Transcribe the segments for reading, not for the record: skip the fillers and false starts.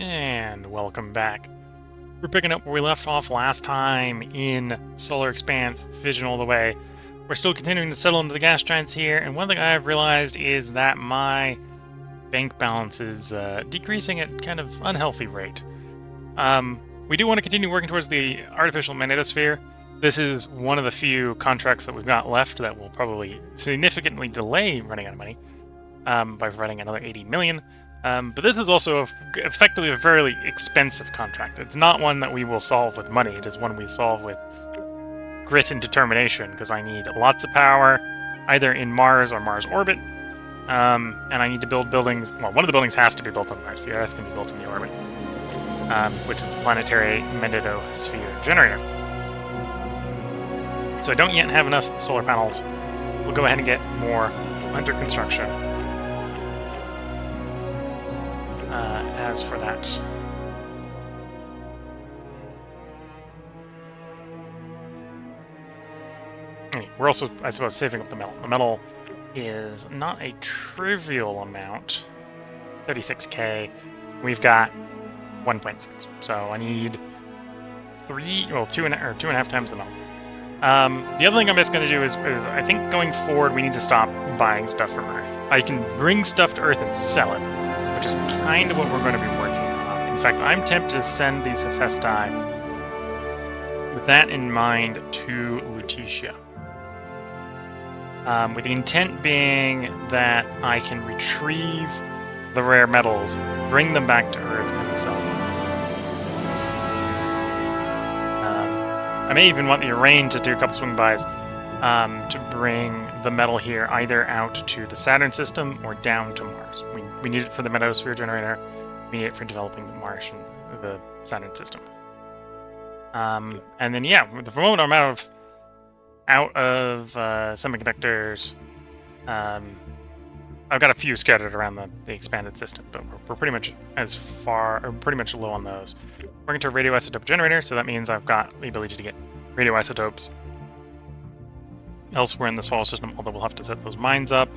And welcome back. We're picking up where we left off last time in Solar Expanse, Fission all the way. We're still continuing to settle into the gas giants here, and one thing I've realized is that my bank balance is decreasing at kind of unhealthy rate. We do want to continue working towards the artificial magnetosphere. This is one of the few contracts that we've got left that will probably significantly delay running out of money by providing another 80 million. But this is also effectively a very expensive contract. It's not one that we will solve with money. It is one we solve with grit and determination, because I need lots of power, either in Mars or Mars orbit, and I need to build buildings. Well, one of the buildings has to be built on Mars. The rest can be built in the orbit, which is the planetary magnetosphere generator. So I don't yet have enough solar panels. We'll go ahead and get more under construction. As for that, we're also, I suppose, saving up the metal. The metal is not a trivial amount. 36k. We've got 1.6, so I need two and a half times the metal. The other thing I'm just going to do is I think going forward we need to stop buying stuff from Earth. I can bring stuff to Earth and sell it, which is kind of what we're going to be working on. In fact, I'm tempted to send these Hephaestai with that in mind to Lutetia. With the intent being that I can retrieve the rare metals, bring them back to Earth, and sell them. I may even want the Arraign to do a couple swing buys to bring the metal here either out to the Saturn system or down to Mars. We need it for the magnetosphere generator. We need it for developing the Martian, the Saturn system. And then, yeah, for the moment I'm out of semiconductors. I've got a few scattered around the expanded system, but we're pretty much pretty much low on those. We're into a radioisotope generator, so that means I've got the ability to get radioisotopes elsewhere in the solar system, although we'll have to set those mines up.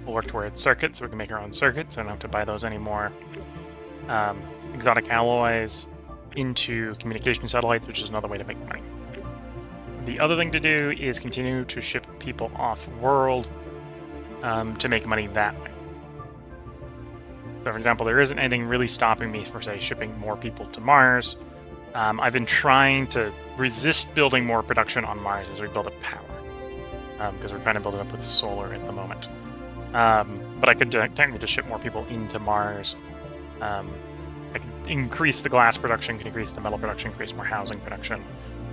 We'll work towards circuits, so we can make our own circuits, so I don't have to buy those anymore. Exotic alloys into communication satellites, which is another way to make money. The other thing to do is continue to ship people off-world to make money that way. So, for example, there isn't anything really stopping me for, say, shipping more people to Mars. I've been trying to resist building more production on Mars as we build up power, because we're trying to build it up with solar at the moment. But I could technically just ship more people into Mars. I can increase the glass production, can increase the metal production, increase more housing production.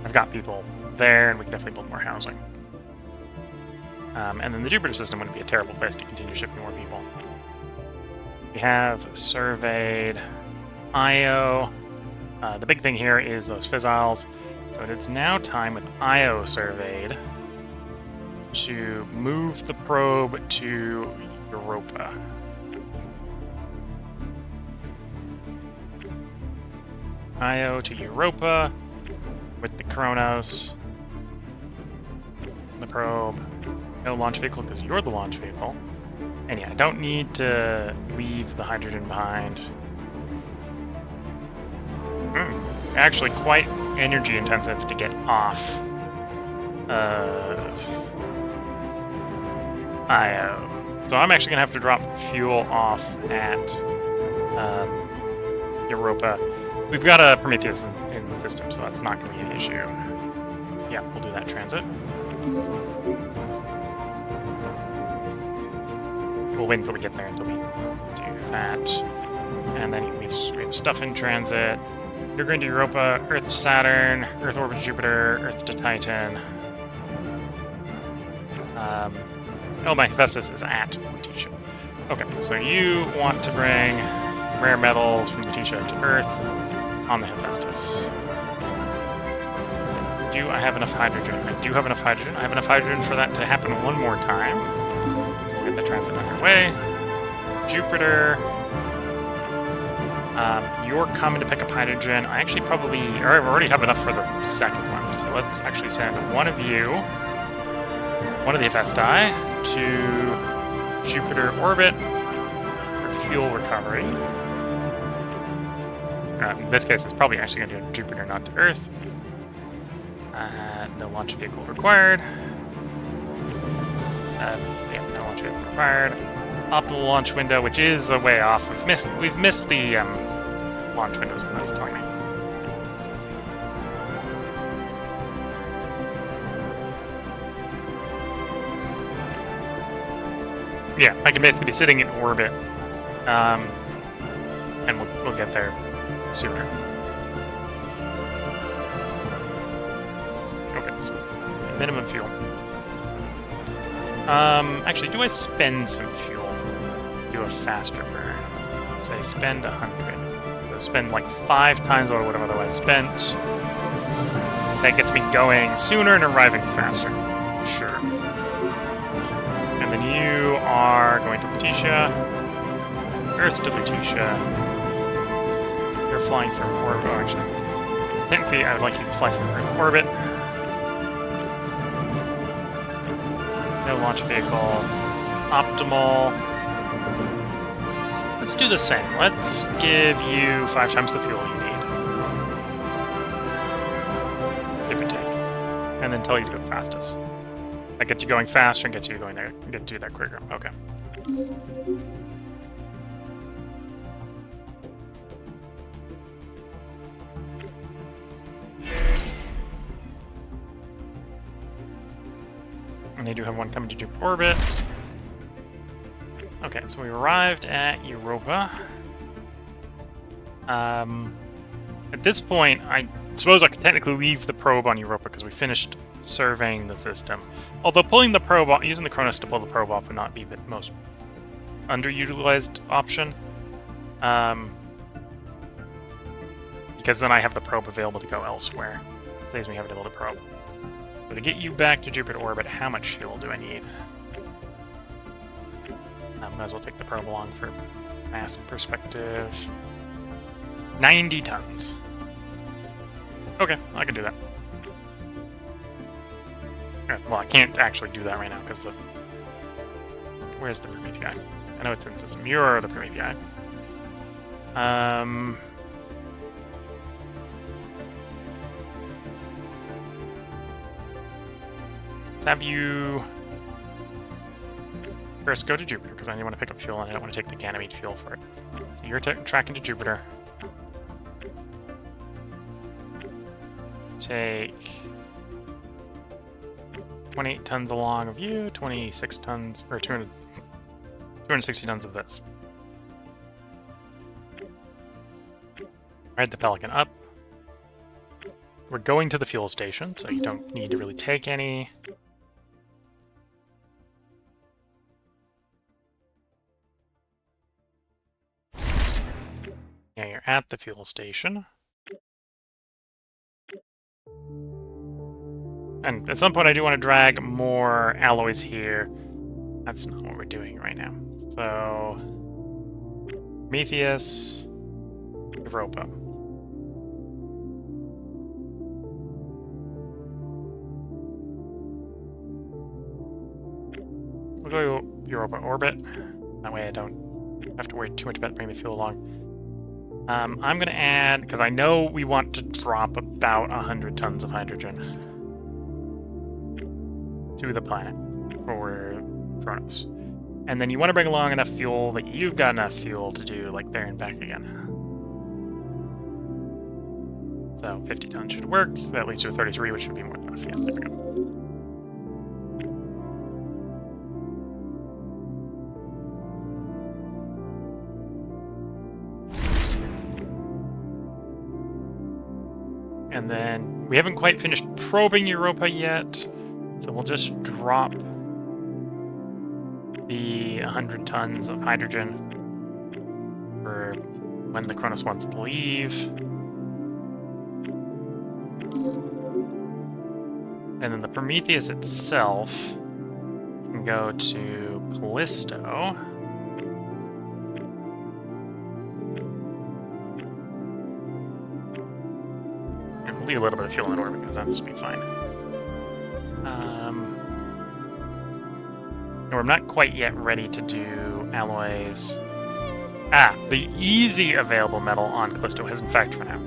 I've got people there, and we can definitely build more housing. And then the Jupiter system wouldn't be a terrible place to continue shipping more people. We have surveyed Io. The big thing here is those fissiles. So it's now time, with Io surveyed, to move the probe to Europa. Io to Europa with the Kronos. The probe. No launch vehicle because you're the launch vehicle. And yeah, I don't need to leave the hydrogen behind. Actually quite energy intensive to get off of Io. So I'm actually going to have to drop fuel off at Europa. We've got a Prometheus in the system, so that's not going to be an issue. Yeah, we'll do that transit. We'll wait until we get there until we do that. And then we have stuff in transit. You're going to Europa, Earth to Saturn, Earth orbit to Jupiter, Earth to Titan. My Hephaestus is at Lutetia. Okay, so you want to bring rare metals from Lutetia to Earth on the Hephaestus. Do I have enough hydrogen? I do have enough hydrogen. I have enough hydrogen for that to happen one more time. So we'll get the transit underway. Jupiter. You're coming to pick up hydrogen. I actually already have enough for the second one. So let's actually send one of you, one of the Hephaestai, to Jupiter orbit for fuel recovery. In this case, it's probably actually going to do Jupiter, not to Earth. No launch vehicle required. Yeah, no launch vehicle required. Optimal launch window, which is a way off. We've missed the launch windows, but that's telling me. Yeah, I can basically be sitting in orbit, and we'll get there sooner. Okay, so minimum fuel. Actually, do I spend some fuel? Do a faster burn. So I spend 100. So I spend like 5 times what I would have otherwise spent. That gets me going sooner and arriving faster. Sure. And then you are going to Lutetia. Earth to Lutetia. You're flying from orbit. Oh, actually. Technically, I would like you to fly from Earth orbit. No launch vehicle. Optimal. Let's do the same. Let's give you 5 times the fuel you need. Give or take. And then tell you to go fastest. That gets you going faster and gets you going there. Get you there quicker. Okay. And they do have one coming to Jupiter orbit. Okay, so we arrived at Europa. At this point, I suppose I could technically leave the probe on Europa because we finished surveying the system. Although pulling the probe off, using the Cronus to pull the probe off would not be the most underutilized option. Because then I have the probe available to go elsewhere. It saves me having to build a probe. So to get you back to Jupiter orbit, how much fuel do I need? I might as well take the probe along for mass perspective. 90 tons. Okay, I can do that. Well, I can't actually do that right now because the... Where's the Promethei? I know it's in system. You're the Promethei. Let's have you first go to Jupiter because I want to pick up fuel and I don't want to take the Ganymede fuel for it. So you're tracking to Jupiter. Take 28 tons along of you, 26 tons, or 260 tons of this. Ride the Pelican up. We're going to the fuel station, so you don't need to really take any. Yeah, you're at the fuel station. And at some point I do want to drag more alloys here. That's not what we're doing right now. So... Prometheus... Europa. We'll go to Europa orbit. That way I don't have to worry too much about bringing the fuel along. I'm going to add, because I know we want to drop about 100 tons of hydrogen to the planet for Kronos. And then you want to bring along enough fuel that you've got enough fuel to do like there and back again. So 50 tons should work. That leads to a 33, which should be more than enough. Yeah, there we go. And then we haven't quite finished probing Europa yet, so we'll just drop the 100 tons of hydrogen for when the Kronos wants to leave. And then the Prometheus itself can go to Callisto. Leave a little bit of fuel in orbit because that'll just be fine. Or I'm not quite yet ready to do alloys Ah, the easy available metal on Callisto has in fact run out.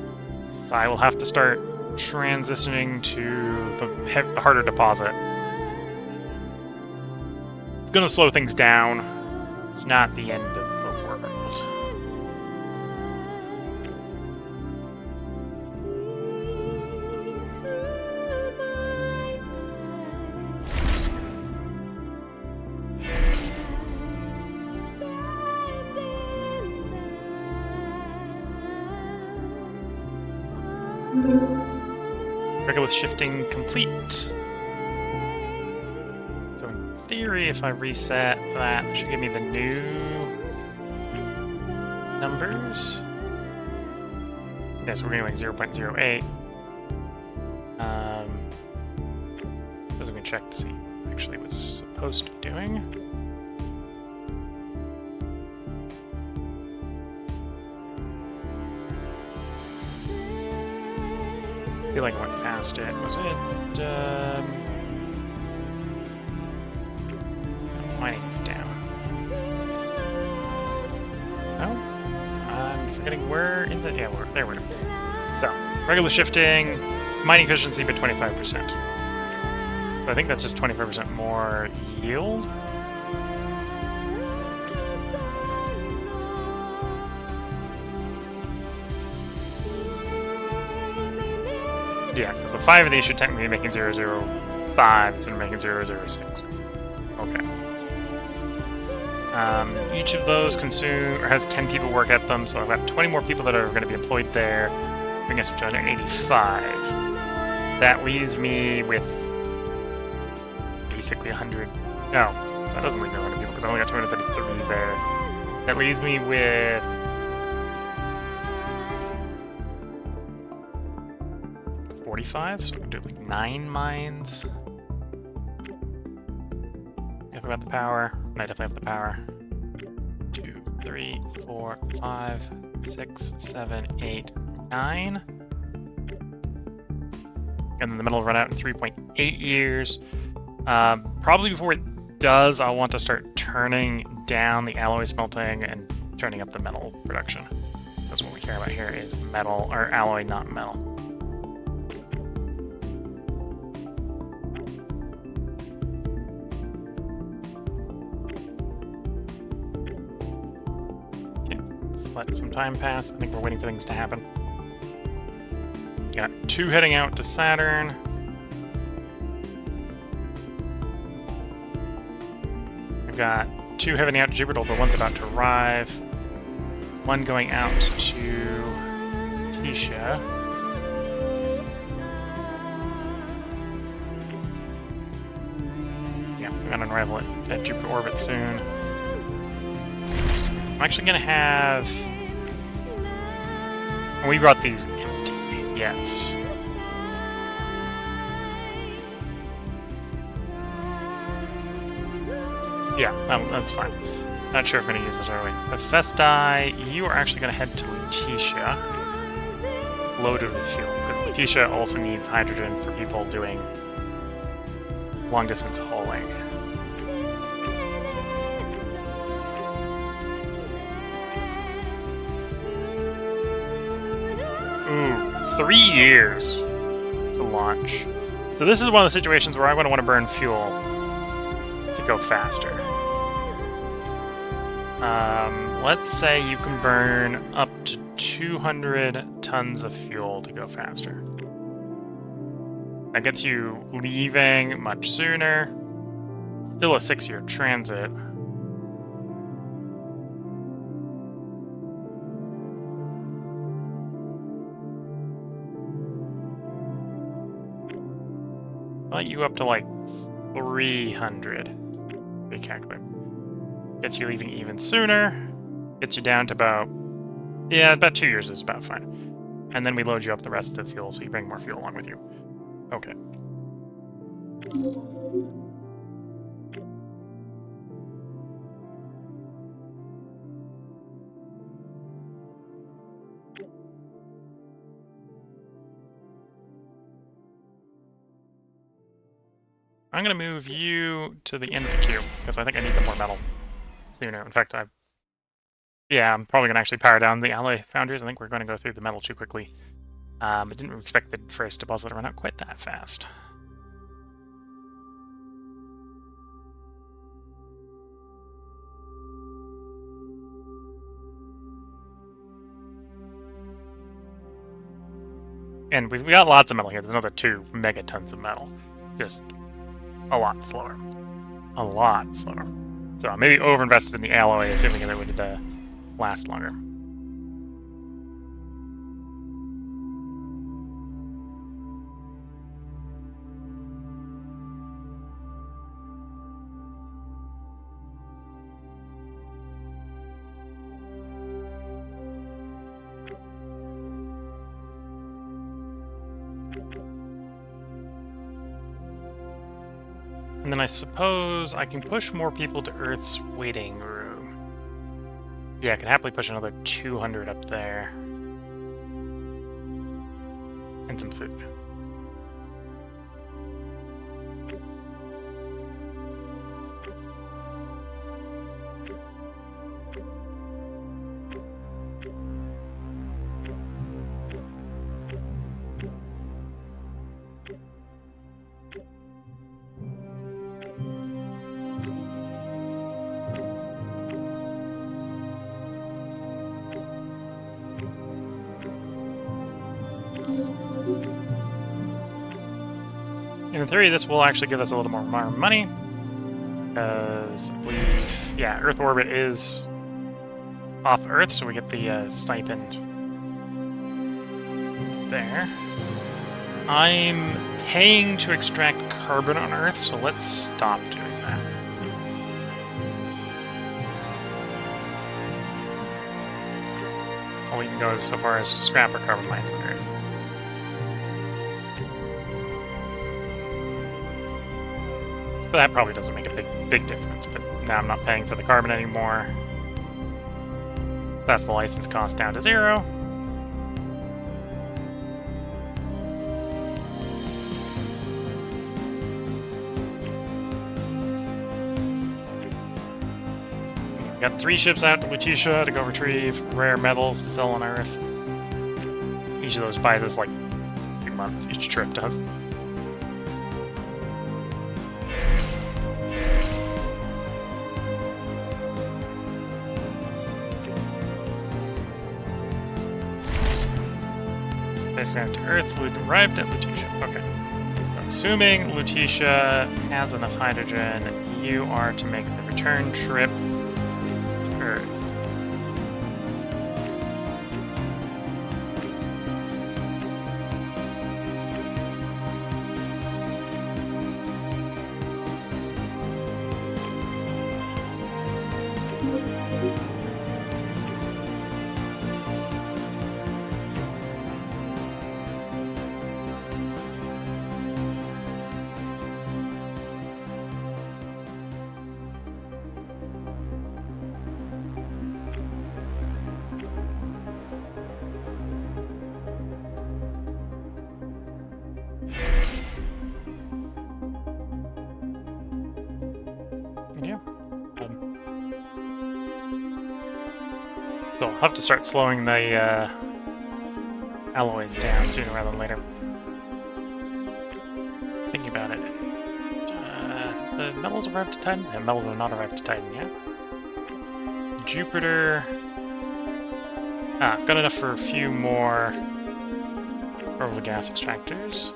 So I will have to start transitioning to the harder deposit. It's gonna slow things down. It's not the end of the world. Regolith shifting complete. So in theory, if I reset that, it should give me the new numbers. Yeah, so we're getting like 0.08. So we can check to see what actually was supposed to be doing. I feel like I went past it. Was it? Mining's down. No? I'm forgetting where in the... Yeah, there we go. So, regular shifting, mining efficiency by 25%. So I think that's just 25% more yield. Yeah, because the 5 of these should technically be making 005 instead of making 006. Okay. Each of those has 10 people work at them, so I've got 20 more people that are going to be employed there. Bring us to 285. That leaves me with basically 100. No, that doesn't leave me 100 people because I only got 233 there. That leaves me with 45, so we can do like 9 mines. If I got the power, I definitely have the power. 2, 3, 4, 5, 6, 7, 8, 9. And then the metal will run out in 3.8 years. Probably before it does, I'll want to start turning down the alloy smelting and turning up the metal production. That's what we care about here is metal, or alloy, not metal. Let's let some time pass. I think we're waiting for things to happen. Got 2 heading out to Saturn. I've got 2 heading out to Jupiter, the one's about to arrive. 1 going out to Tisha. Yeah, we're gonna arrival at Jupiter orbit soon. I'm actually gonna have... We brought these empty, yes. Yeah, that's fine. Not sure if I'm gonna use this early. Hephaestus, you are actually gonna head to Lutetia. Loaded with fuel, because Lutetia also needs hydrogen for people doing long-distance hauling. Ooh, 3 years to launch. So this is one of the situations where I'm going to want to burn fuel to go faster. Let's say you can burn up to 200 tons of fuel to go faster. That gets you leaving much sooner. Still a 6-year transit. Let you up to like 300. Recalculate. Gets you leaving even sooner. Gets you down to about 2 years is about fine. And then we load you up the rest of the fuel, so you bring more fuel along with you. Okay. I'm going to move you to the end of the queue, because I think I need the more metal sooner. In fact, Yeah, I'm probably going to actually power down the alloy foundries. I think we're going to go through the metal too quickly. I didn't expect the first deposit to run out quite that fast. And we got lots of metal here. There's another 2 megatons of metal. Just a lot slower. A lot slower. So maybe overinvested in the alloy, assuming that it would last longer. And then I suppose I can push more people to Earth's waiting room. Yeah, I can happily push another 200 up there. And some food. In theory, this will actually give us a little more money, because I believe, yeah, Earth orbit is off Earth, so we get the stipend there. I'm paying to extract carbon on Earth, so let's stop doing that. Or we can go so far as to scrap our carbon mines on Earth. But that probably doesn't make a big difference, but now I'm not paying for the carbon anymore. That's the license cost down to 0. Got 3 ships out to Lutetia to go retrieve rare metals to sell on Earth. Each of those buys us like 2 months, each trip does. Spacecraft to Earth arrived at Lutetia. Okay. So assuming Lutetia has enough hydrogen, you are to make the return trip to Earth. Yeah. So I'll have to start slowing the alloys down sooner rather than later. Thinking about it. The metals arrived to Titan? The metals have not arrived to Titan yet. Jupiter. I've got enough for a few more orbital gas extractors.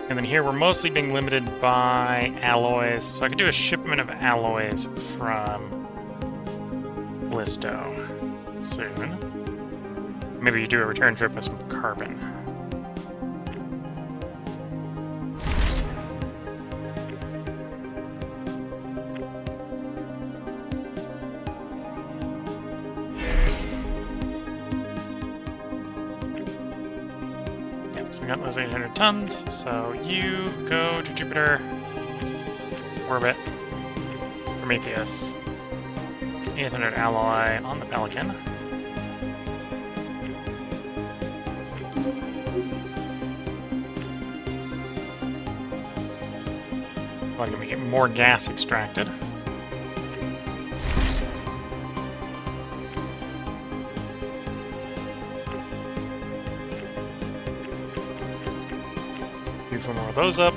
And then here we're mostly being limited by alloys, so I could do a shipment of alloys from Callisto soon. Maybe you do a return trip with some carbon. So we got those 800 tons, so you go to Jupiter, orbit, Prometheus, 800 alloy on the Pelican. Well, can we get more gas extracted? Do 4 more of those up.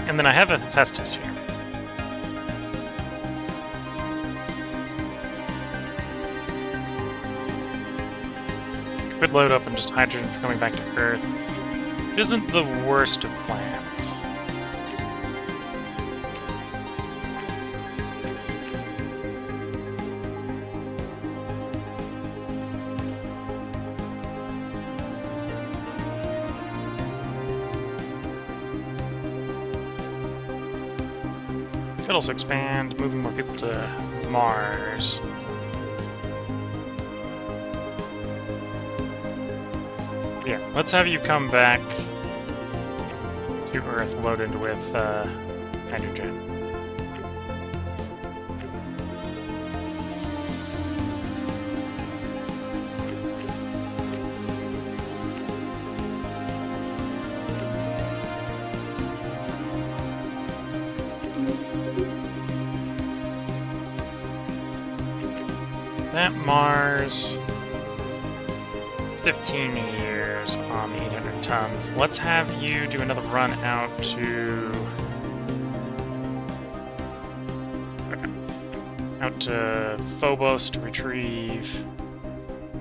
And then I have a Festus here. Could load up and just hydrogen for coming back to Earth, which isn't the worst of plans. Could also expand, moving more people to Mars. Yeah, let's have you come back to Earth loaded with hydrogen. That Mars, it's 15 years on the 800 tons. Let's have you do another run out to... out to Phobos to retrieve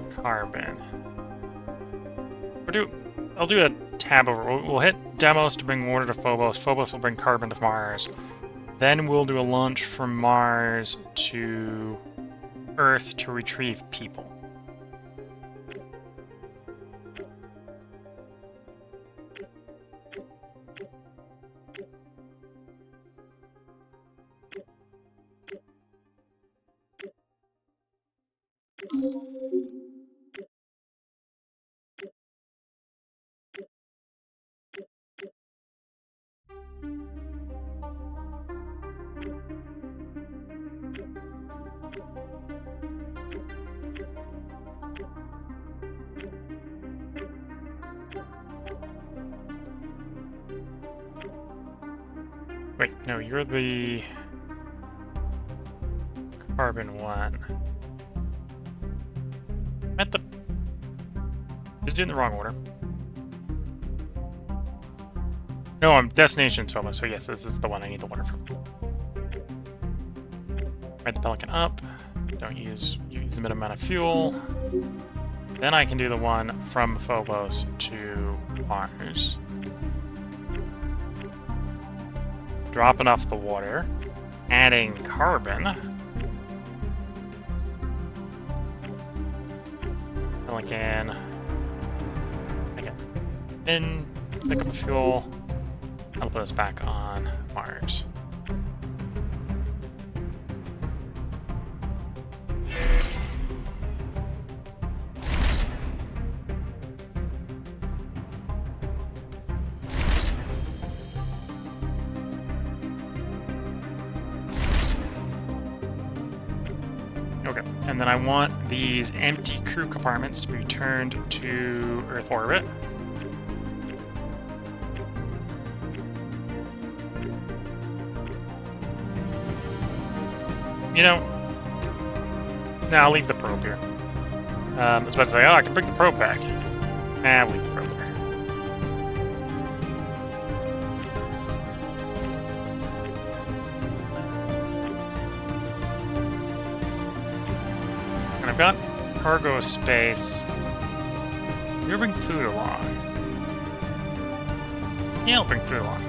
carbon. I'll do a tab over. We'll hit Demos to bring water to Phobos. Phobos will bring carbon to Mars. Then we'll do a launch from Mars to Earth to retrieve people. Wait, no, you're the carbon one. At the... Did you do it in the wrong order? No, I'm destination Phobos, so yes, this is the one I need the water from. Ride the Pelican up. You use the minimum amount of fuel. Then I can do the one from Phobos to Mars. Dropping off the water, adding carbon. Pelican. Then pick up the fuel. That'll put us back on Mars. Okay, and then I want these empty crew compartments to be returned to Earth orbit. You know, nah, I'll leave the probe here. I was about to say, oh, I can bring the probe back. Nah, I'll leave the probe there. And I've got cargo space. You're bring food along. Yeah, I'll bring food along.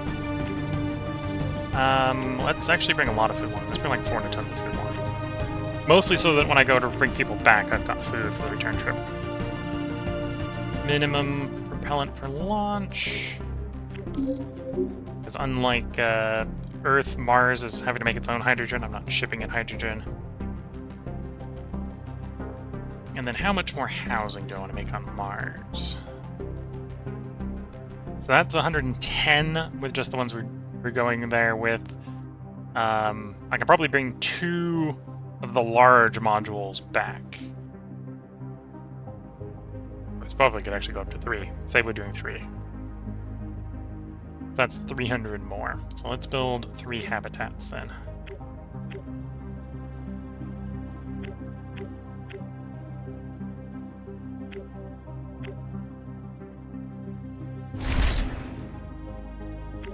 Let's actually bring a lot of food along. Let's bring like 400 tons of food along. Mostly so that when I go to bring people back, I've got food for the return trip. Minimum propellant for launch. Because unlike Earth, Mars is having to make its own hydrogen. I'm not shipping it hydrogen. And then how much more housing do I want to make on Mars? So that's 110 with just the ones we're going there with. I can probably bring 2 of the large modules back. It's probably could actually go up to 3. Say we're doing 3. That's 300 more. So let's build 3 habitats then.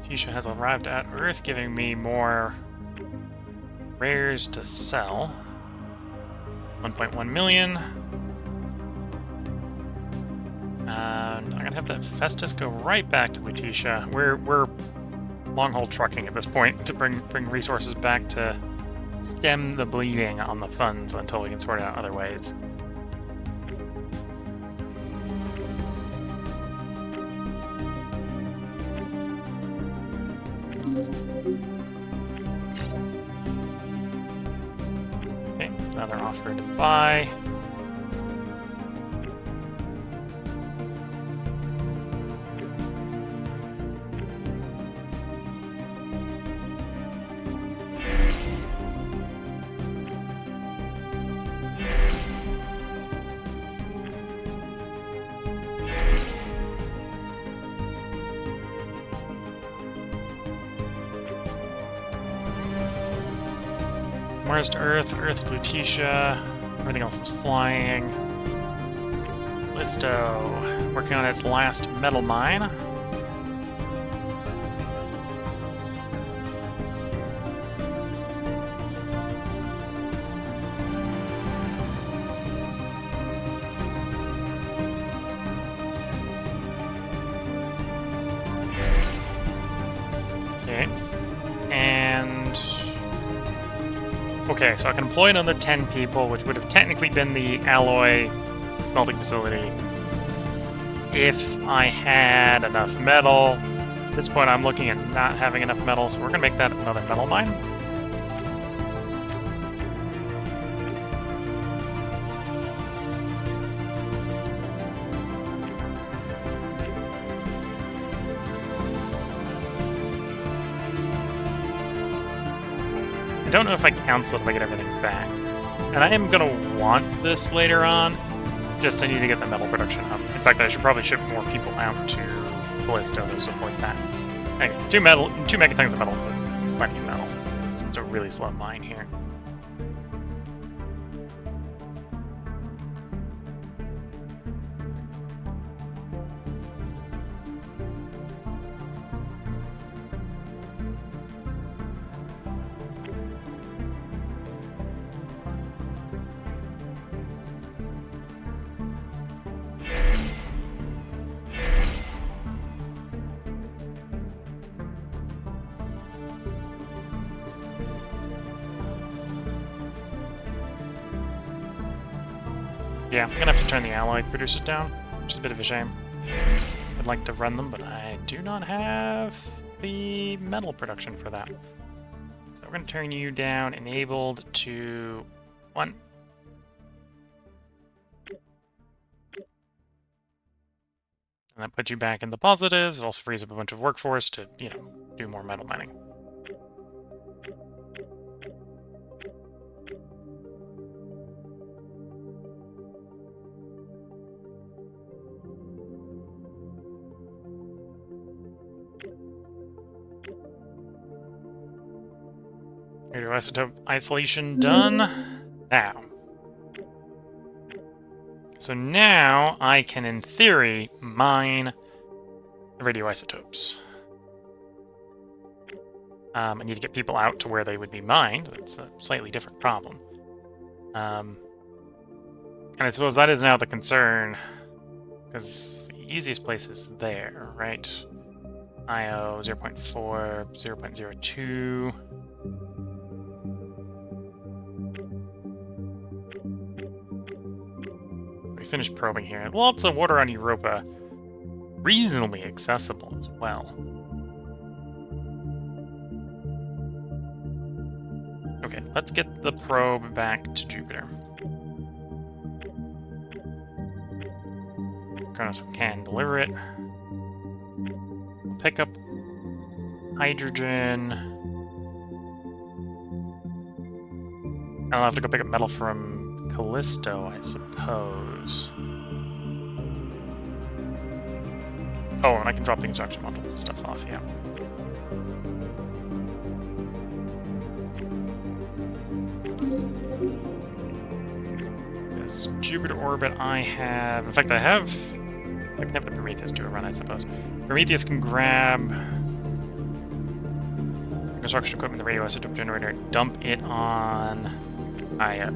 Fission has arrived at Earth, giving me more rares to sell. 1.1 million. And I'm gonna have that Festus go right back to Lutetia. We're long-haul trucking at this point to bring resources back to stem the bleeding on the funds until we can sort out other ways. Okay, another offer to buy. Mars to Earth, Earth to Lutetia, everything else is flying. Listo, working on its last metal mine. Okay, and... Okay, so I can employ another 10 people, which would have technically been the alloy smelting facility if I had enough metal. At this point, I'm looking at not having enough metal, so we're going to make that another metal mine. I don't know if I cancel it if I get everything back. And I am going to want this later on, just I need to get the metal production up. In fact, I should probably ship more people out to Callisto to support that. Anyway, 2 megatons of metal is plenty of metal. It's a really slow mine here. Yeah, I'm gonna have to turn the alloy producers down, which is a bit of a shame. I'd like to run them, but I do not have the metal production for that. So we're gonna turn you down, enabled to 1. And that puts you back in the positives. It also frees up a bunch of workforce to, you know, do more metal mining. Radioisotope isolation done. Now. So now I can, in theory, mine the radioisotopes. I need to get people out to where they would be mined. That's a slightly different problem. And I suppose that is now the concern, because the easiest place is there, right? IO 0.4, 0.02. We finished probing here. Lots of water on Europa. Reasonably accessible as well. Okay, let's get the probe back to Jupiter. Kronos can deliver it. pick up hydrogen. I'll have to go pick up metal from Callisto, I suppose. Oh, and I can drop the construction modules and stuff off, yeah. There's Jupiter orbit I have. In fact, I can have the Prometheus do a run, I suppose. Prometheus can grab the construction equipment, the radioisotope generator, dump it on Io.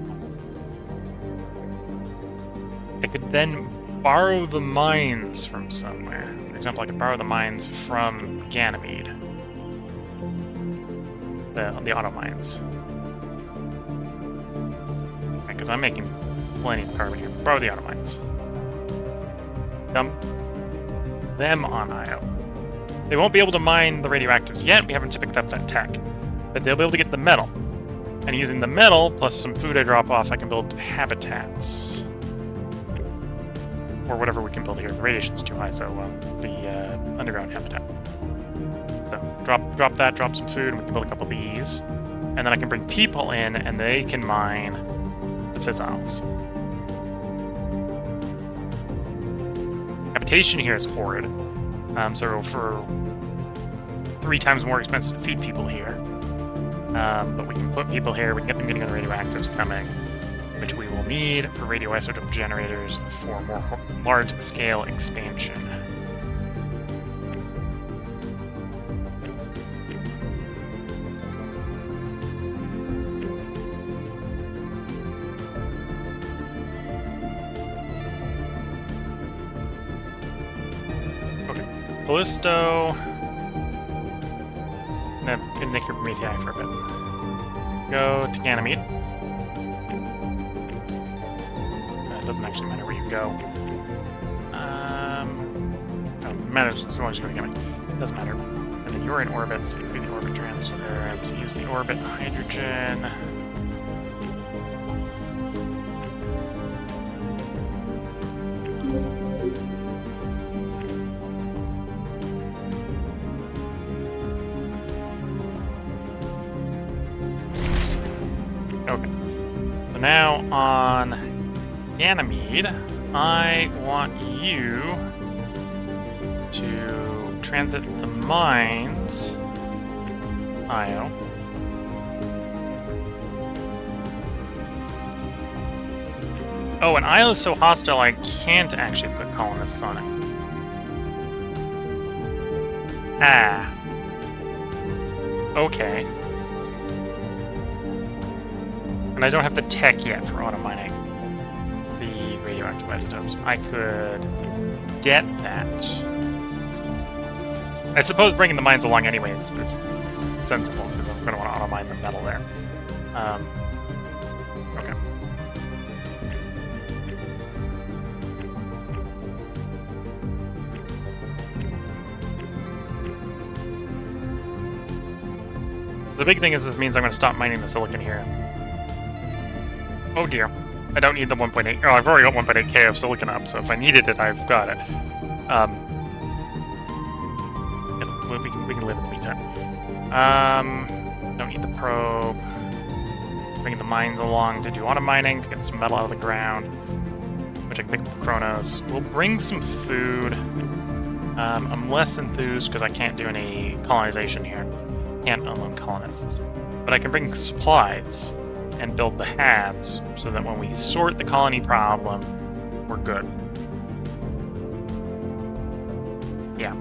I could then borrow the mines from somewhere. For example, I could borrow the mines from Ganymede. The auto mines. Because I'm making plenty of carbon here. Borrow the auto mines. Dump them on Io. They won't be able to mine the radioactives yet. We haven't picked up that tech. But they'll be able to get the metal. And using the metal, plus some food I drop off, I can build habitats. Or whatever we can build here. The radiation's too high, so the underground habitat. So drop that, drop some food, and we can build a couple of these. And then I can bring people in, and they can mine the fissiles. Habitation here is horrid. So for 3 times more expensive to feed people here. But we can put people here, we can get them getting on the radioactives coming, which we will need for radioisotope generators for more large-scale expansion. Okay, Callisto. I'm gonna make your Prometheus for a bit. Go to Ganymede. It doesn't actually matter where you go. It matters as long as you go to Ganymede. It doesn't matter. And then you're in orbit, so you do the orbit transfer. So use the orbit hydrogen. Okay. So now on Ganymede, I want you to transit the mines, Io. Oh, and Io is so hostile I can't actually put colonists on it. Ah. Okay. And I don't have the tech yet for auto-mining the radioactive isotopes. I could get that. I suppose bringing the mines along anyway is sensible, because I'm going to want to auto-mine the metal there. Okay. So the big thing is this means I'm going to stop mining the silicon here. Oh dear. I don't need the 1.8. Oh, I've already got 1.8k of silicon up, so if I needed it, I've got it. We can live in the meantime. Don't need the probe. Bringing the mines along to do auto mining to get some metal out of the ground, which I can pick up with Kronos. We'll bring some food. I'm less enthused because I can't do any colonization here. Can't unload colonists. But I can bring supplies and build the halves so that when we sort the colony problem, we're good. Yeah.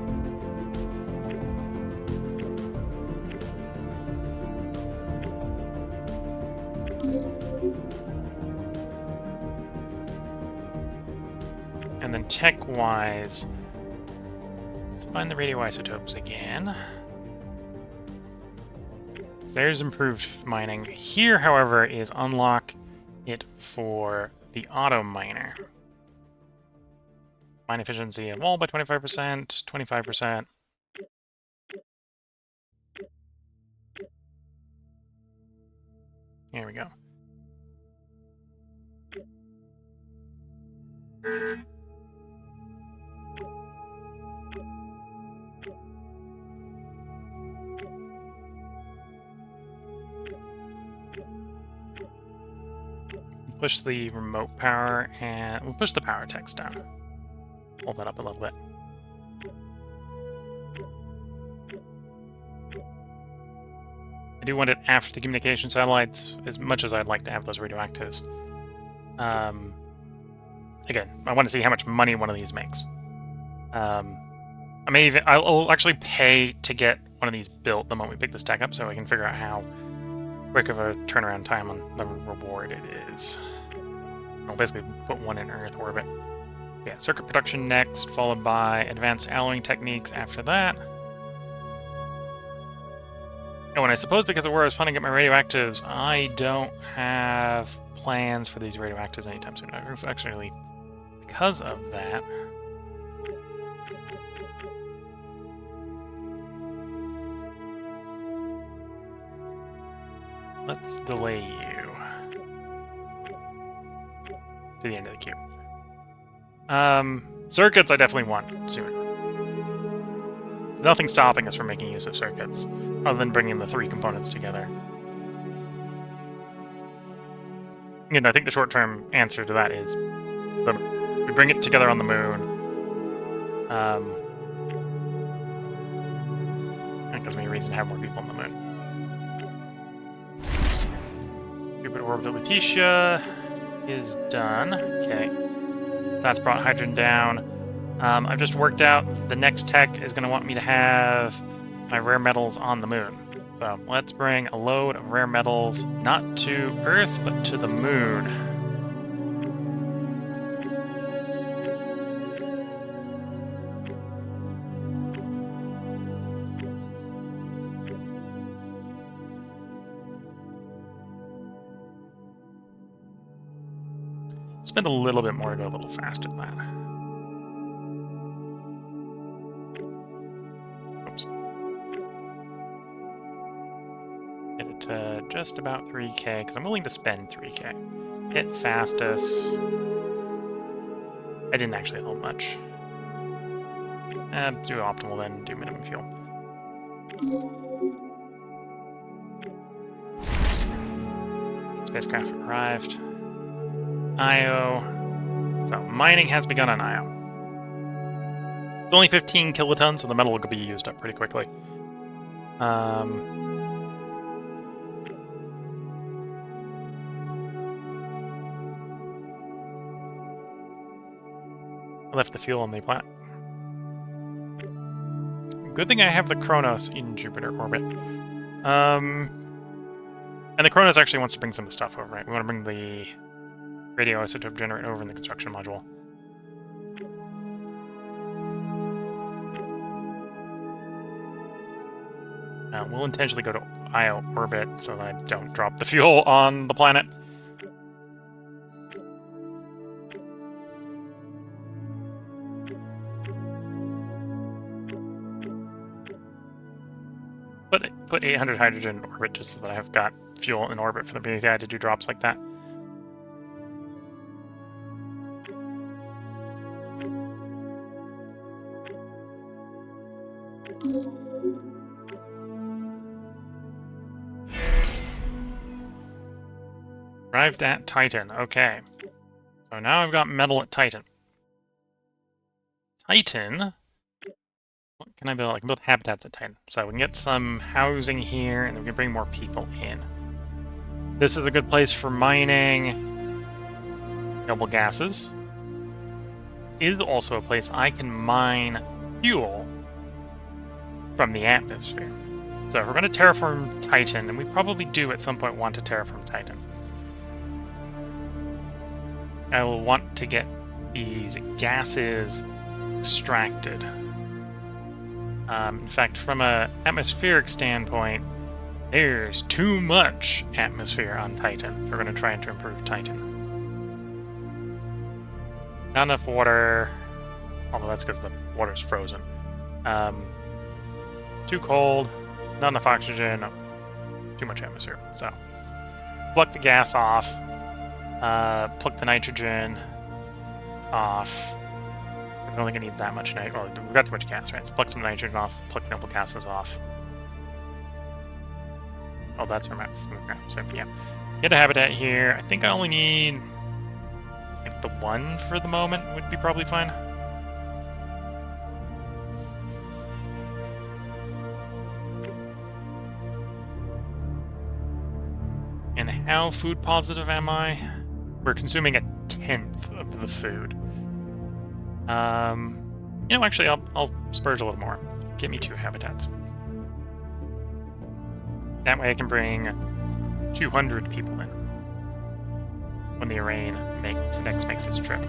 And then tech-wise, let's find the radioisotopes again. So there's improved mining. Here, however, is unlock it for the auto miner. Mine efficiency of wall by 25%, 25%. Here we go. push the remote power, and we'll push the power text down. Pull that up a little bit. I do want it after the communication satellites, as much as I'd like to have those radioactives. Again, I want to see how much money one of these makes. I'll actually pay to get one of these built the moment we pick this tech up, so I can figure out how quick of a turnaround time on the reward it is. I'll basically put one in Earth orbit. Yeah, circuit production next, followed by advanced alloying techniques after that. Oh, and I suppose because of where I was funding at my radioactives, I don't have plans for these radioactives anytime soon. It's actually because of that. Let's delay you to the end of the queue. Circuits I definitely want sooner. There's nothing stopping us from making use of circuits, other than bringing the 3 components together. And I think the short-term answer to that is we bring it together on the moon. That gives me a reason to have more people on the moon. Jupiter orbital Letitia is done. Okay. That's brought hydrogen down. I've just worked out the next tech is going to want me to have my rare metals on the moon. So let's bring a load of rare metals, not to Earth, but to the moon. Spend a little bit more to go a little faster than that. Oops. Get it to just about 3K, because I'm willing to spend 3K. Hit fastest. I didn't actually hold much. Do optimal, then do minimum fuel. Spacecraft arrived. Io. So, mining has begun on Io. It's only 15 kilotons, so the metal will be used up pretty quickly. I left the fuel on the planet. Good thing I have the Kronos in Jupiter orbit. And the Kronos actually wants to bring some of the stuff over, right? We want to bring the radioisotope generator over in the construction module. Now, we'll intentionally go to Io orbit so that I don't drop the fuel on the planet. Put 800 hydrogen in orbit just so that I've got fuel in orbit for the BVI to do drops like that. Arrived at Titan. Okay. So now I've got metal at Titan. Titan... What can I build? I can build habitats at Titan. So we can get some housing here, and then we can bring more people in. This is a good place for mining noble gases. Is also a place I can mine fuel from the atmosphere. So if we're going to terraform Titan, and we probably do at some point want to terraform Titan, I will want to get these gases extracted. In fact, from an atmospheric standpoint, there's too much atmosphere on Titan if we're going to try to improve Titan. Not enough water, although that's because the water's frozen. Too cold, not enough oxygen, too much atmosphere. So, pluck the gas off, pluck the nitrogen off. I don't think it needs that much nitrogen. Oh, we've got too much gas, right? So pluck some nitrogen off, pluck noble gases off. Oh, that's from the ground. So, yeah. Get a habitat here. I think I only need like the one for the moment would be probably fine. And how food positive am I? We're consuming a 10th of the food. You know, actually, I'll spurge a little more. Get me 2 habitats. That way I can bring 200 people in when the Arraign next makes its trip.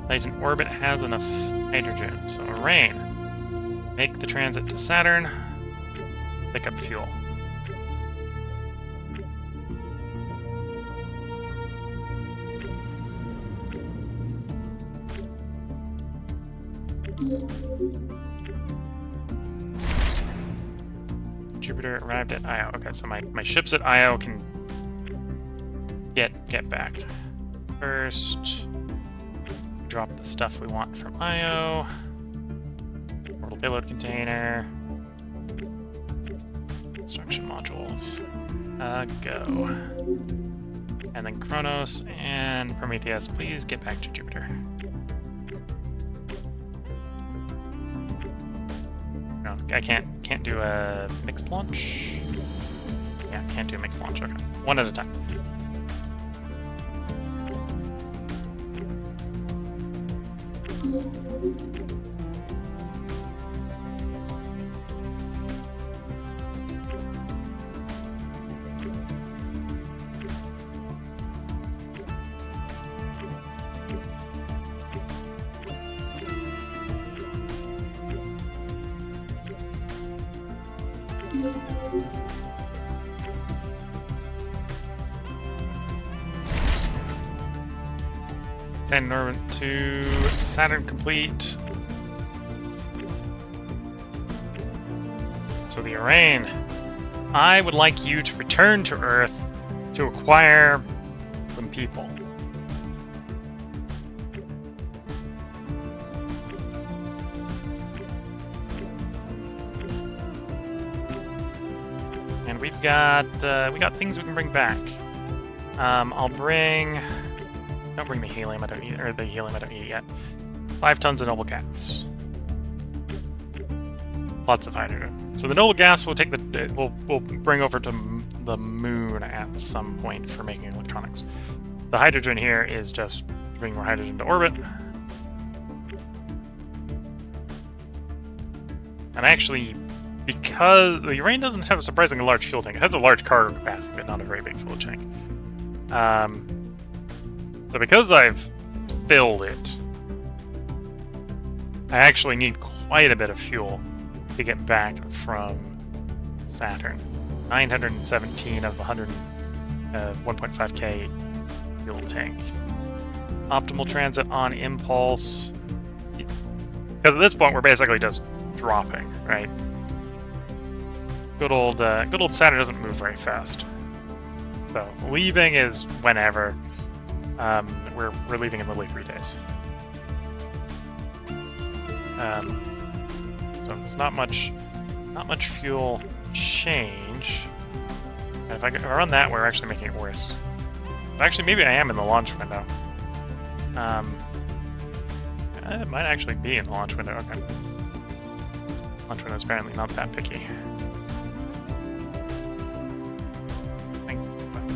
Titan orbit has enough hydrogen, so Arraign, make the transit to Saturn, pick up fuel. Jupiter arrived at Io. Okay, so my ships at Io can get back. First, drop the stuff we want from Io. Orbital payload container. Construction modules. Go. And then Kronos and Prometheus, please get back to Jupiter. No, I can't do a mixed launch. Yeah, can't do a mixed launch. Okay, one at a time. And orbit to Saturn complete. So the Arraign, I would like you to return to Earth to acquire some people. And we got things we can bring back. I'll bring. Don't bring the helium. I don't need, or the helium I don't need yet. 5 tons of noble gas. Lots of hydrogen. So the noble gas will take the we'll bring over to the moon at some point for making electronics. The hydrogen here is just bringing more hydrogen to orbit. And actually, because the Arraign doesn't have a surprisingly large fuel tank, it has a large cargo capacity, but not a very big fuel tank. So because I've filled it, I actually need quite a bit of fuel to get back from Saturn. 917 of the 1.5k fuel tank. Optimal transit on impulse. Because at this point we're basically just dropping, right? Good old Saturn doesn't move very fast. So leaving is whenever. We're leaving in literally 3 days. So there's not much fuel change. And if I run that, we're actually making it worse. But actually, maybe I am in the launch window. It might actually be in the launch window. Okay. Launch window is apparently not that picky. I think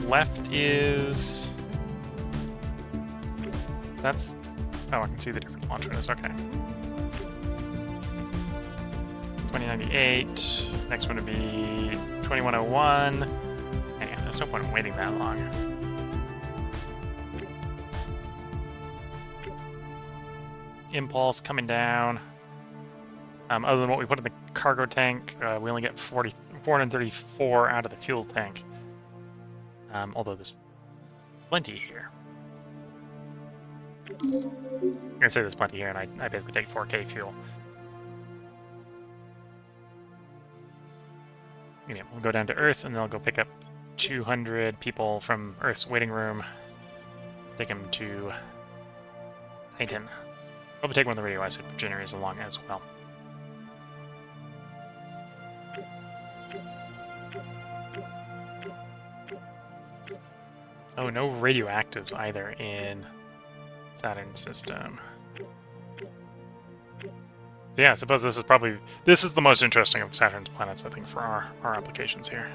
left is. That's... Oh, I can see the different launch windows. Okay. 2098. Next one would be 2101. Man, there's no point in waiting that long. Impulse coming down. Other than what we put in the cargo tank, we only get 434 out of the fuel tank. Although there's plenty here. I say there's plenty here, and I basically take 4k fuel. Yeah, we'll go down to Earth, and then I'll go pick up 200 people from Earth's waiting room. Take them to Titan. Probably take one of the radioisotope generators along as well. Oh, no radioactives either in Saturn's system. So yeah, I suppose this is the most interesting of Saturn's planets, I think, for our applications here.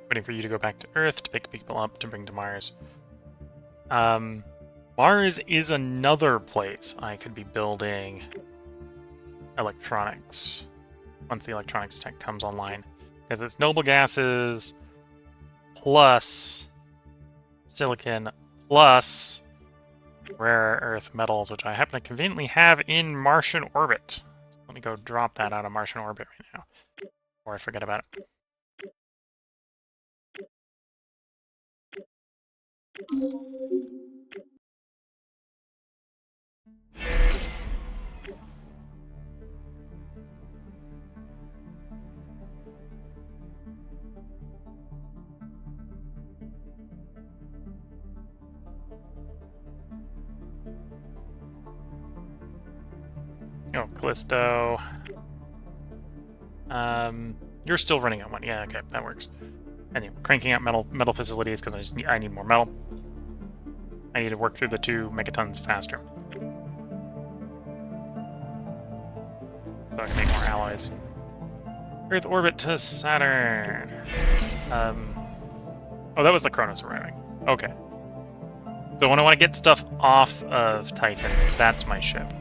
Waiting for you to go back to Earth to pick people up to bring to Mars. Mars is another place I could be building electronics once the electronics tech comes online, because it's noble gases plus silicon plus rare earth metals, which I happen to conveniently have in Martian orbit. So let me go drop that out of Martian orbit right now, before I forget about it. Oh, Callisto. You're still running on one. Yeah, okay, that works. Anyway, cranking out metal facilities because I need more metal. I need to work through the 2 megatons faster, so I can make more alloys. Earth orbit to Saturn. Oh, that was the Kronos arriving. Okay. So when I want to get stuff off of Titan, that's my ship.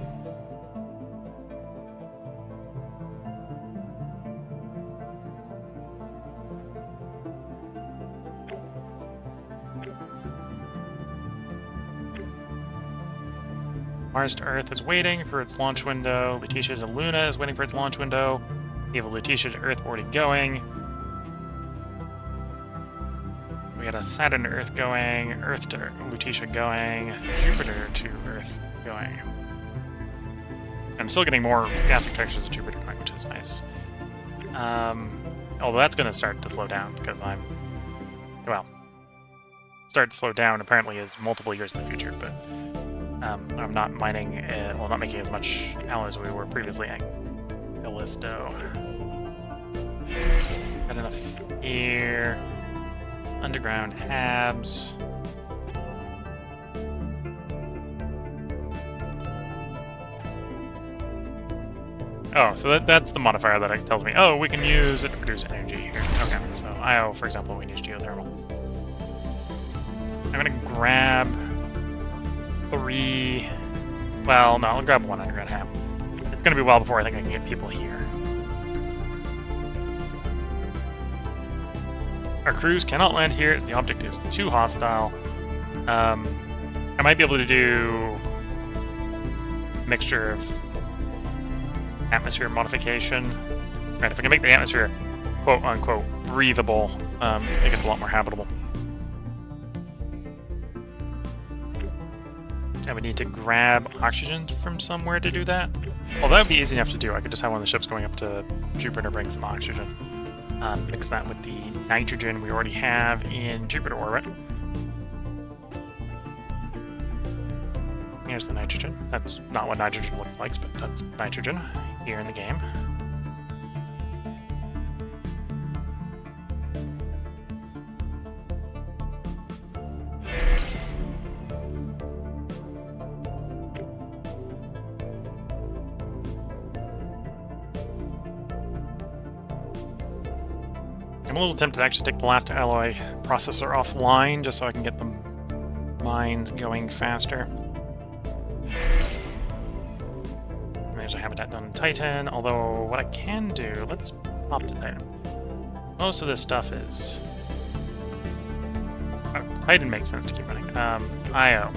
Mars to Earth is waiting for its launch window. Lutetia to Luna is waiting for its launch window. We have a Lutetia to Earth already going. We got a Saturn to Earth going, Earth to Lutetia going, Jupiter to Earth going. I'm still getting more gas detectors of Jupiter going, which is nice. Although that's going to start to slow down because start to slow down apparently is multiple years in the future, but I'm not mining, not making as much alloys as we were previously at Callisto. Got enough here. Underground habs. Oh, so that's the modifier that tells me, oh, we can use it to produce energy here. Okay, so IO, for example, we use geothermal. I'm gonna grab 3... Well, no, I'll grab 1 underground hab. It's gonna be a while before I think I can get people here. Our crews cannot land here as the object is too hostile. I might be able to do a mixture of atmosphere modification. Right, if I can make the atmosphere quote-unquote breathable, it gets a lot more habitable. I would need to grab oxygen from somewhere to do that. Well, that would be easy enough to do. I could just have one of the ships going up to Jupiter to bring some oxygen. Mix that with the nitrogen we already have in Jupiter orbit. Here's the nitrogen. That's not what nitrogen looks like, but that's nitrogen here in the game. I'm a little tempted to actually take the last alloy processor offline just so I can get the mines going faster. There's a habitat done in Titan, although what I can do, let's pop to Titan. Most of this stuff is... Titan makes sense to keep running. IO.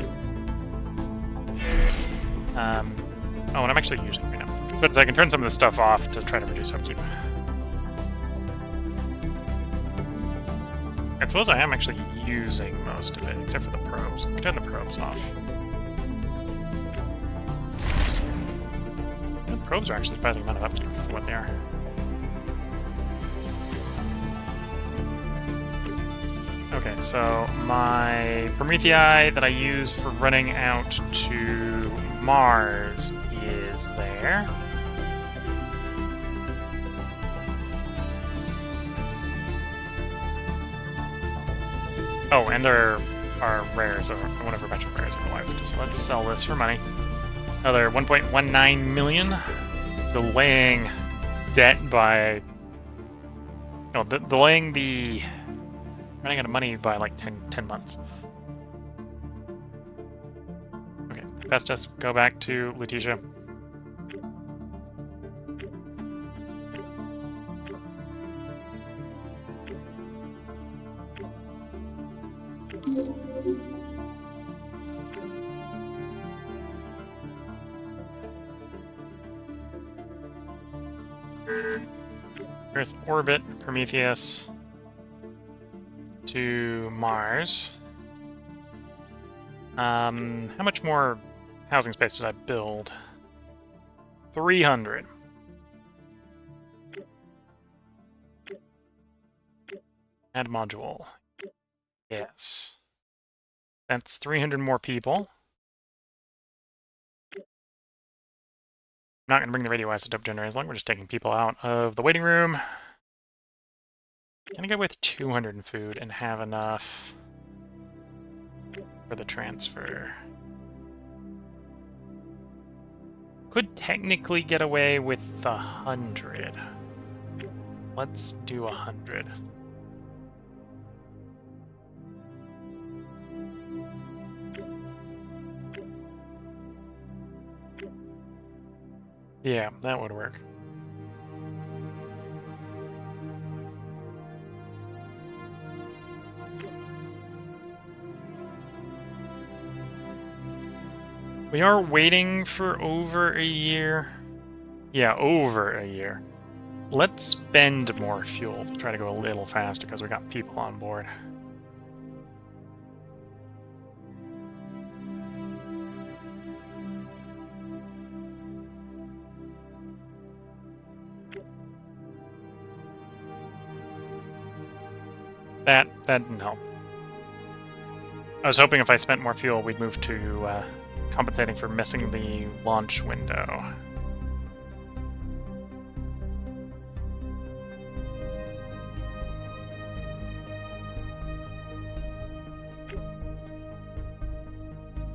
Oh, and I'm actually using it right now. So I can turn some of this stuff off to try to reduce upkeep. I suppose I am actually using most of it, except for the probes. I can turn the probes off. The probes are actually a surprising amount of upkeep for what they are. Okay, so my Promethei that I use for running out to Mars is there. Oh, and there are rares, or whatever batch of rares are left. So let's sell this for money. Another 1.19 million. Delaying debt by... No, delaying the... running out of money by like 10 months. Okay, Festus, go back to Letitia. Earth orbit, Prometheus to Mars. How much more housing space did I build? 300. Add module. Yes. That's 300 more people. I'm not going to bring the radioisotope generator as long as we're just taking people out of the waiting room. Can I go with 200 in food and have enough for the transfer? Could technically get away with 100. Let's do 100. Yeah, that would work. We are waiting for over a year. Yeah, over a year. Let's spend more fuel to try to go a little faster because we got people on board. That didn't help. I was hoping if I spent more fuel, we'd move to compensating for missing the launch window.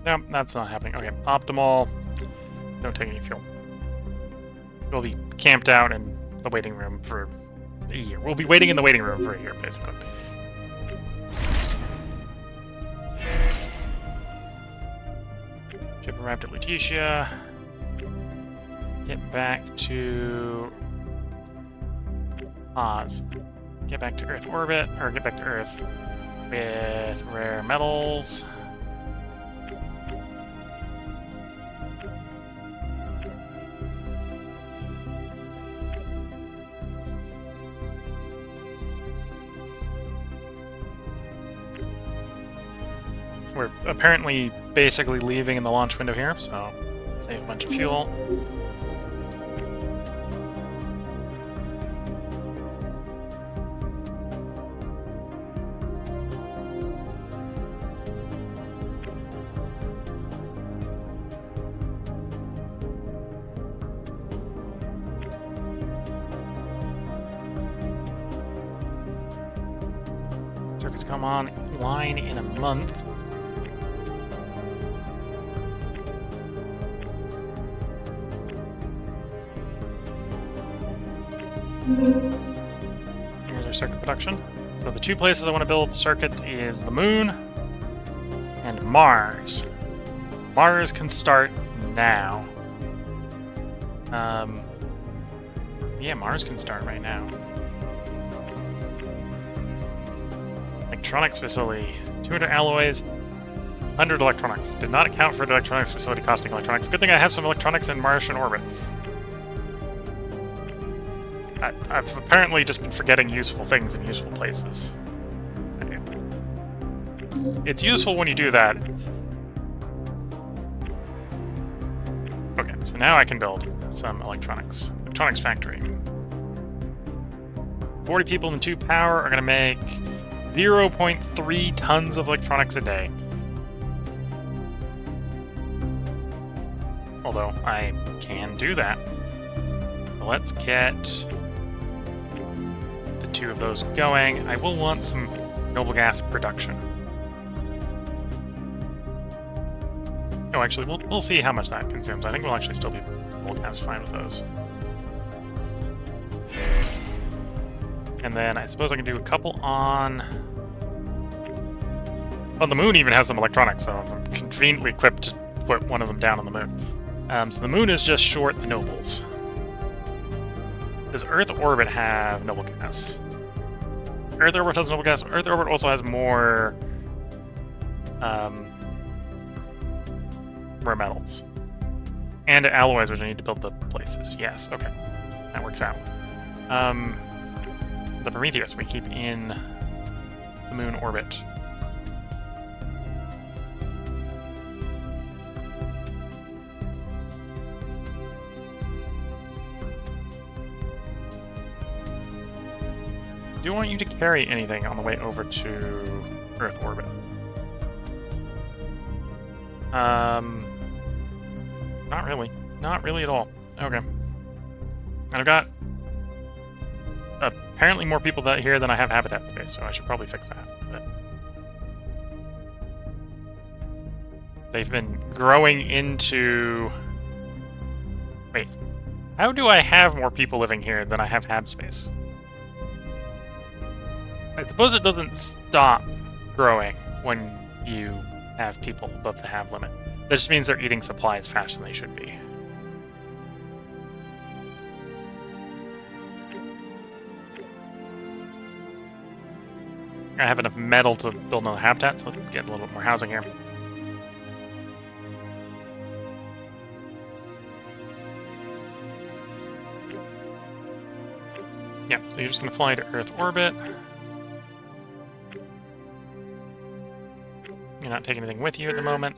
No, that's not happening. Okay, optimal. Don't take any fuel. We'll be camped out in the waiting room for a year. We'll be waiting in the waiting room for a year, basically. Ship arrived at Letitia. Get back to Oz. Get back to Earth orbit, or get back to Earth with rare metals. We're apparently basically leaving in the launch window here, so save a bunch of fuel. Circuits come online in a month. Here's our circuit production. So the two places I want to build circuits is the Moon and Mars. Mars can start now. Yeah, Mars can start right now. Electronics facility. 200 alloys, 100 electronics. Did not account for the electronics facility costing electronics. Good thing I have some electronics in Martian orbit. I've apparently just been forgetting useful things in useful places. It's useful when you do that. Okay, so now I can build some electronics. Electronics factory. 40 people and 2 power are going to make 0.3 tons of electronics a day. Although I can do that. So let's get the 2 of those going. I will want some noble gas production. Oh, actually, we'll see how much that consumes. I think we'll actually still be noble gas fine with those. And then I suppose I can do a couple on... Well, the moon even has some electronics, so I'm conveniently equipped to put one of them down on the moon. So the moon is just short the nobles. Does Earth orbit have noble gas? Earth orbit has noble gas. Earth orbit also has more metals. And alloys, which I need to build the places. Yes, okay. That works out. The Prometheus we keep in the moon orbit. Do you want you to carry anything on the way over to Earth orbit? Not really. Not really at all. Okay. And I've got apparently more people here than I have habitat space, so I should probably fix that. But they've been growing into... Wait. How do I have more people living here than I have hab space? I suppose it doesn't stop growing when you have people above the hab limit. That just means they're eating supplies faster than they should be. I have enough metal to build another habitat, so let's get a little bit more housing here. Yeah, so you're just going to fly to Earth orbit. You're not taking anything with you at the moment.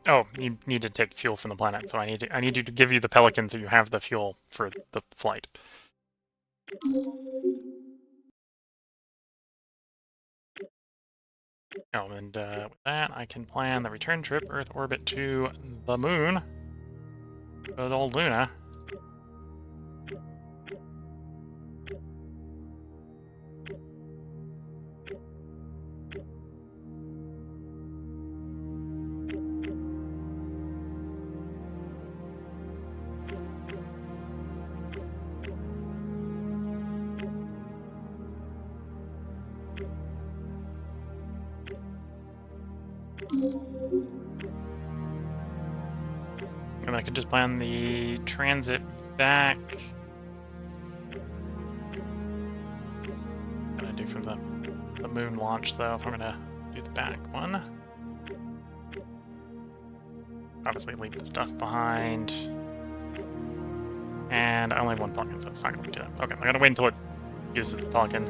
Oh, you need to take fuel from the planet, so I need you to give you the Pelicans so you have the fuel for the flight. Oh, and with that, I can plan the return trip, Earth orbit to the moon. Good old Luna. And I could just plan the transit back. What can I do from the moon launch, though, if I'm gonna do the back one? Obviously leave the stuff behind. And I only have one Pelican, so it's not gonna do that. Okay, I'm gonna wait until it uses the Pelican.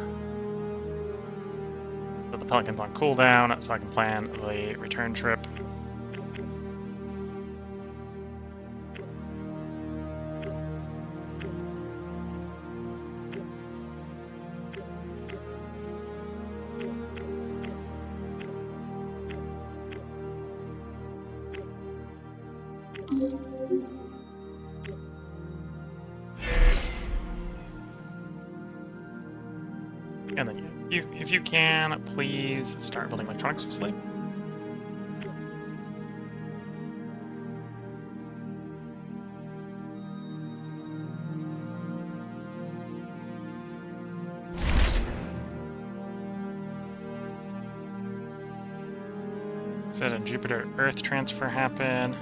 Put the Pelican's on cooldown, so I can plan the return trip. And then if you can, please start building electronics facility. So did Jupiter Earth transfer happen?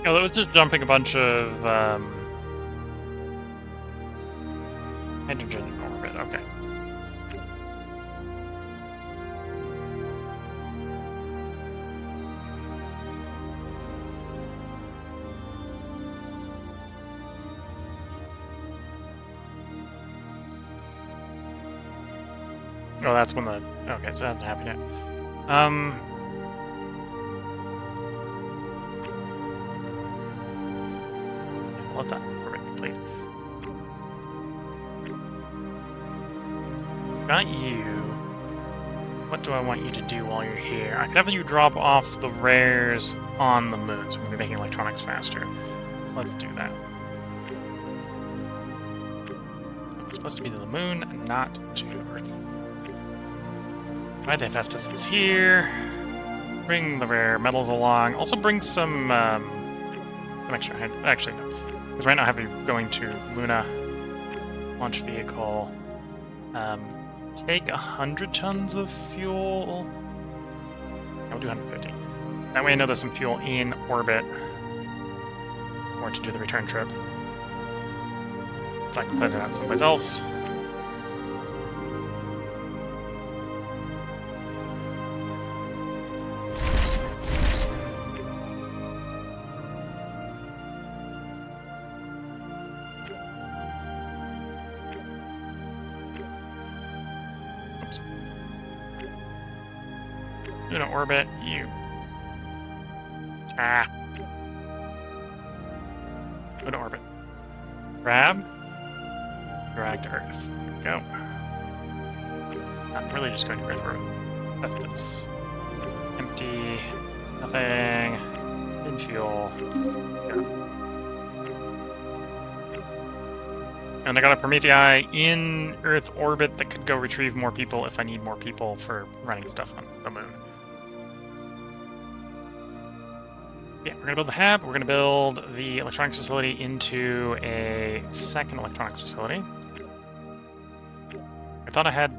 Oh, that was just dumping a bunch of hydrogen in orbit, okay. Oh, that's when the... Okay, so it hasn't happened yet. Let that orbit complete. Got you. What do I want you to do while you're here? I could have you drop off the rares on the moon, so we'll be making electronics faster. So let's do that. It's supposed to be to the moon, and not to Earth. Right, the Hephaestus here. Bring the rare metals along. Also bring some extra... Actually, no. Because right now I have you going to Luna. Launch vehicle. Take 100 tons of fuel. I'll do 150. That way I know there's some fuel in orbit. Or to do the return trip. So I can put it out someplace else. Luna orbit, you. Luna orbit. Grab. Drag to Earth. There we go. I'm really just going to Earth orbit. That's this. Empty. Nothing. In fuel. Go. And I got a Prometheus in Earth orbit that could go retrieve more people if I need more people for running stuff on the moon. Yeah, we're going to build the hab. We're going to build the electronics facility into a second electronics facility. I thought I had...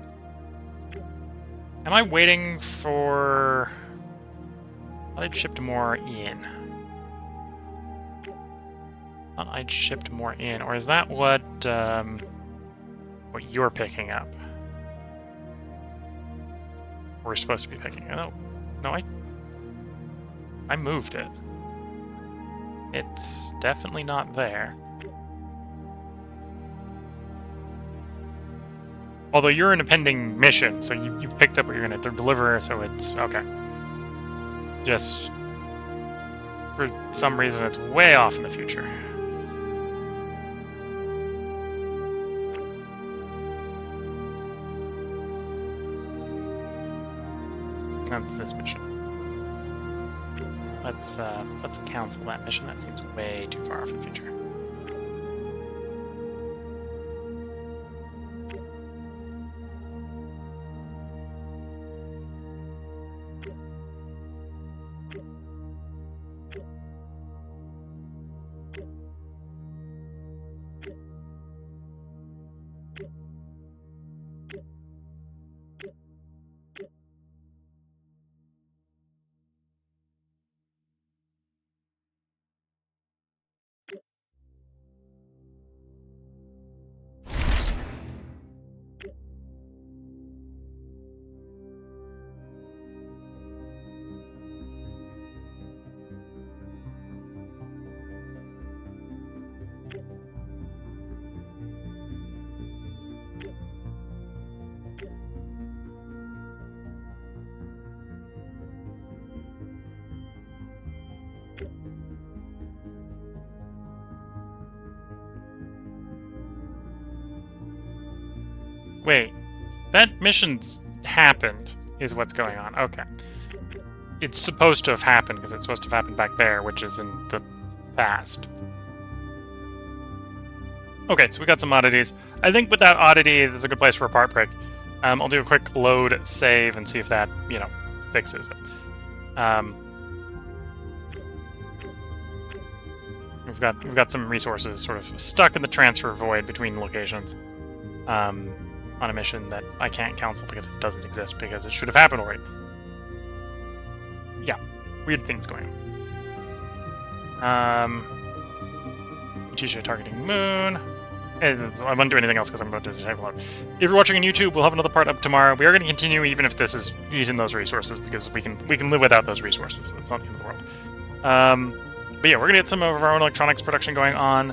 Am I waiting for... I thought I'd shipped more in. I thought I'd shipped more in. Or is that what you're picking up? We're supposed to be picking it up. No, I moved it. It's definitely not there. Although you're in a pending mission, so you've picked up what you're going to deliver, so it's... Okay. Just... For some reason, it's way off in the future. That's this mission. Let's cancel that mission. That seems way too far off in the future. Wait, that mission's happened, is what's going on. Okay. It's supposed to have happened, because it's supposed to have happened back there, which is in the past. Okay, so we got some oddities. I think with that oddity, there's a good place for a part break. I'll do a quick load, save, and see if that, fixes it. We've got some resources sort of stuck in the transfer void between locations. On a mission that I can't cancel because it doesn't exist, because it should have happened already. Yeah, weird things going on. T-shirt targeting moon. I won't do anything else because I'm about to type a lot. If you're watching on YouTube, we'll have another part up tomorrow. We are going to continue even if this is using those resources, because we can live without those resources. That's not the end of the world. But yeah, we're going to get some of our own electronics production going on.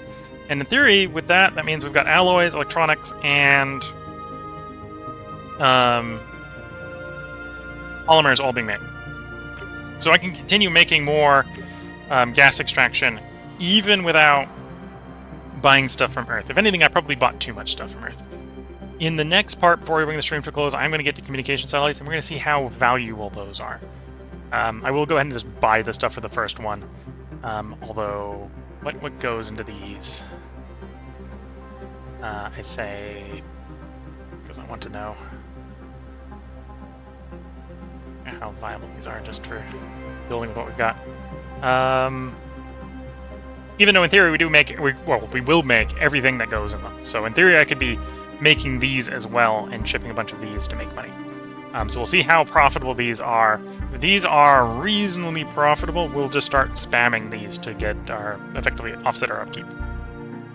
And in theory, with that means we've got alloys, electronics, and polymers all being made. So I can continue making more gas extraction even without buying stuff from Earth. If anything, I probably bought too much stuff from Earth. In the next part, before we bring the stream to a close, I'm going to get to communication satellites, and we're going to see how valuable those are. I will go ahead and just buy the stuff for the first one. Although, what goes into these? I say, because I want to know how viable these are just for building with what we've got. Even though in theory we will make everything that goes in them. So in theory I could be making these as well and shipping a bunch of these to make money. So we'll see how profitable these are. If these are reasonably profitable, we'll just start spamming these to get effectively offset our upkeep.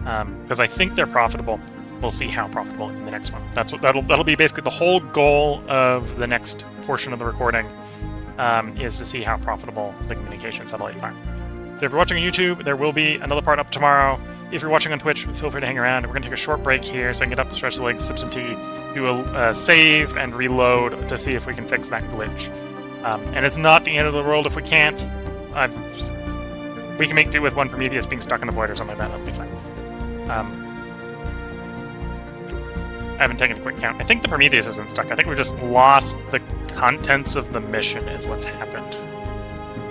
Because I think they're profitable. We'll see how profitable in the next one. That'll be basically the whole goal of the next portion of the recording, is to see how profitable the communication satellites are. So if you're watching on YouTube, there will be another part up tomorrow. If you're watching on Twitch, feel free to hang around. We're going to take a short break here so I can get up, stretch the legs, sip some tea, do a save and reload to see if we can fix that glitch. And it's not the end of the world if we can't. We can make do with one Prometheus being stuck in the void or something like that. That'll be fine. I haven't taken a quick count. I think the Prometheus isn't stuck. I think we just lost the contents of the mission is what's happened.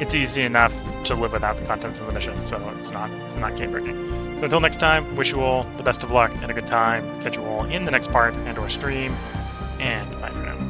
It's easy enough to live without the contents of the mission, so it's not game-breaking. So until next time, wish you all the best of luck and a good time. Catch you all in the next part and/or stream, and bye for now.